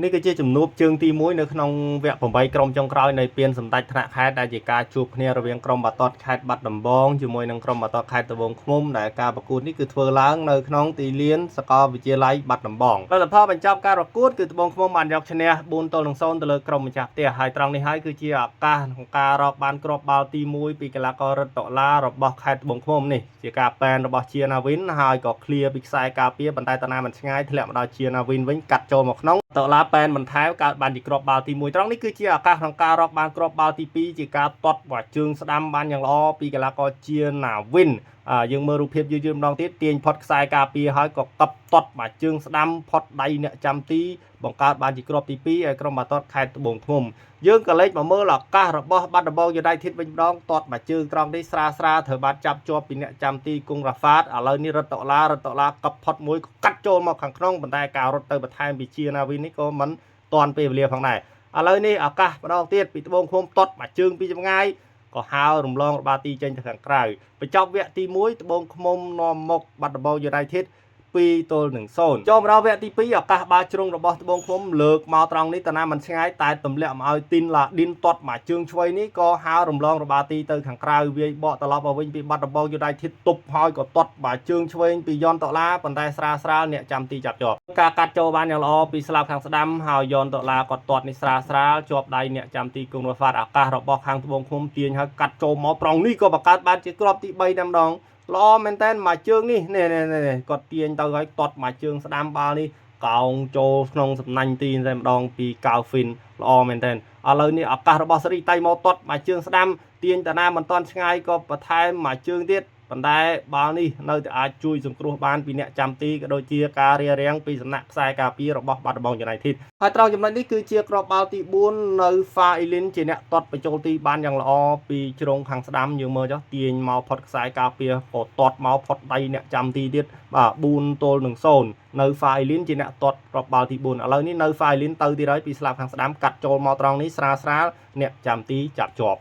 នេះគឺជាជំនួបជើងទី1នៅក្នុងវគ្គ8ក្រុមចុងក្រោយនៃពានសម្ដេចថ្នាក់ខេត្តដែលជាការជួបគ្នារវាងក្រុមបាល់ទាត់ខេត្តបាត់ដំបងជាមួយនឹងក្រុមបាល់ទាត់ខេត្តត្បូងឃ្មុំដែលការប្រកួតនេះគឺធ្វើឡើងនៅក្នុងទីលានសាកលវិទ្យាល័យបាត់ដំបងលទ្ធផលបញ្ចប់ការប្រកួតគឺត្បូងឃ្មុំបានយកឈ្នះ4-0ទៅលើក្រុមម្ចាស់ផ្ទះហើយត្រង់នេះហើយគឺជាឱកាសក្នុងការរកបានគ្រាប់បាល់ទី1ពីកីឡាកររឹតតុលារបស់ខេត្តត្បូងឃ្មុំនេះជាការប៉ែនរបស់ជាណាវិនហើយក៏ឃ្លាពីខ្សែការពារប៉ុន្តែតាណាមិនឆ្ងាយធ្លាក់មកដល់ជាណាវិនវិញកាត់ចូលមកក្នុងតុលាប៉ែនបន្ថែមកើតបានជាគ្រាប់បាល់ទី1ត្រង់នេះគឺជាឱកាសក្នុងការរកបានគ្រាប់បាល់ទី2ជាការទាត់បាល់ជើងស្ដាំបានយ៉ាងល្អពីកីឡាករជាណាវិនយើងមើលរូបភាពយឺតម្ដងទៀតទាញផុតខ្សែការពារហើយក៏កັບទាត់បាល់ជើងស្ដាំផុតដៃអ្នកចាំទីបង្កើតបានជាគ្រាប់ទី2ឲ្យក្រុមបាល់ទាត់ខេត្តត្បូងឃ្មុំយើងក៏លេចមកមើលឱកាសរបស់បាត់ដំបងUnitedវិញម្ដងទាត់បាល់ជើងត្រង់នេះស្រាលត្រូវបានចាប់ជាប់ពីអ្នកចាំទីគង់រ៉ាហ្វាតឥឡូវនេះរឹតតុលាកັບផុតមួយក៏កាត់ចូលមកខាងក្នុងប៉ុន្តែការរត់ទៅបន្ថែមពីជាណាវិននេះក៏មិនតាន់ពេលវេលាផងដែរឥឡូវនេះឱកាសម្ដងទៀតពីត្បូងឃ្មុំទាត់បាល់ជើងពីចម្ងាយក៏ហៅរំលងរបាល់ទីចេញទៅខាងក្រៅបញ្ចប់វគ្គទី1ត្បូងឃ្មុំនាំមុខបាត់ដំបងUnited 2-0ចូលមកដល់វគ្គទី2ឱកាសបាល់ជ្រុងរបស់ត្បូងឃ្មុំលើកមកត្រង់នេះតាណាមិនឆ្ងាយតែទម្លាក់មកឲ្យទីនឡាឌីនទាត់មកជើងឆ្វេងនេះក៏ហៅរំលងរបាល់ទីទៅខាងក្រៅវាយបកត្រឡប់មកវិញពីបាត់ដំបងUnitedទប់ហើយក៏ទាត់បាល់ជើងឆ្វេងពីយ៉នតុលាប៉ុន្តែស្រាលអ្នកចាំទីចាប់ជាប់ការកាត់ចូលបានយ៉ាងល្អពីស្លាបខាងស្ដាំហើយយ៉នតុលាក៏ទាត់នេះស្រាលជាប់ដៃអ្នកចាំទីគង់រ៉ាហ្វាតឱកាសរបស់ខាងត្បូងឃ្មុំទាញហើយកាត់ចូលមកត្រង់នេះក៏បង្កើតបានជាគ្រាប់ទី3តែម្ដងល្អមែនតើមួយជើងនេះគាត់ទាញទៅហើយទាត់មួយជើងស្ដាំបាល់នេះកោងចូលក្នុងសំណាញ់ទីតែម្ដងពីកៅហ្វីនល្អមែនតើឥឡូវនេះឱកាសរបស់សេរីតៃមកទាត់មួយជើងស្ដាំទាញតាណាមិនតាន់ឆ្ងាយក៏បន្ថែមមួយជើងទៀតប៉ុន្តែបាល់នេះនៅតែអាចជួយសង្គ្រោះបានពីអ្នកចាំទីក៏ដូចជាការរារាំងពីសំណាក់ខ្សែការពាររបស់បាត់ដំបងUnitedហើយត្រង់ចំណុចនេះគឺជាគ្រាប់បាល់ទី4នៅហ្វាអ៊ីលីនជាអ្នកទាត់បញ្ចូលទីបានយ៉ាងល្អពីជ្រុងខាងស្ដាំយើងមើលចុះទាញមកផុតខ្សែការពារក៏ទាត់មកផុតដៃអ្នកចាំទីទៀតបាទ4-0នៅហ្វាអ៊ីលីនជាអ្នកទាត់គ្រាប់បាល់ទី4ឥឡូវនេះនៅហ្វាអ៊ីលីនទៅទៀតហើយពីស្លាបខាងស្ដាំកាត់ចូលមកត្រង់នេះស្រាលអ្នកចាំទីចាប់ជាប់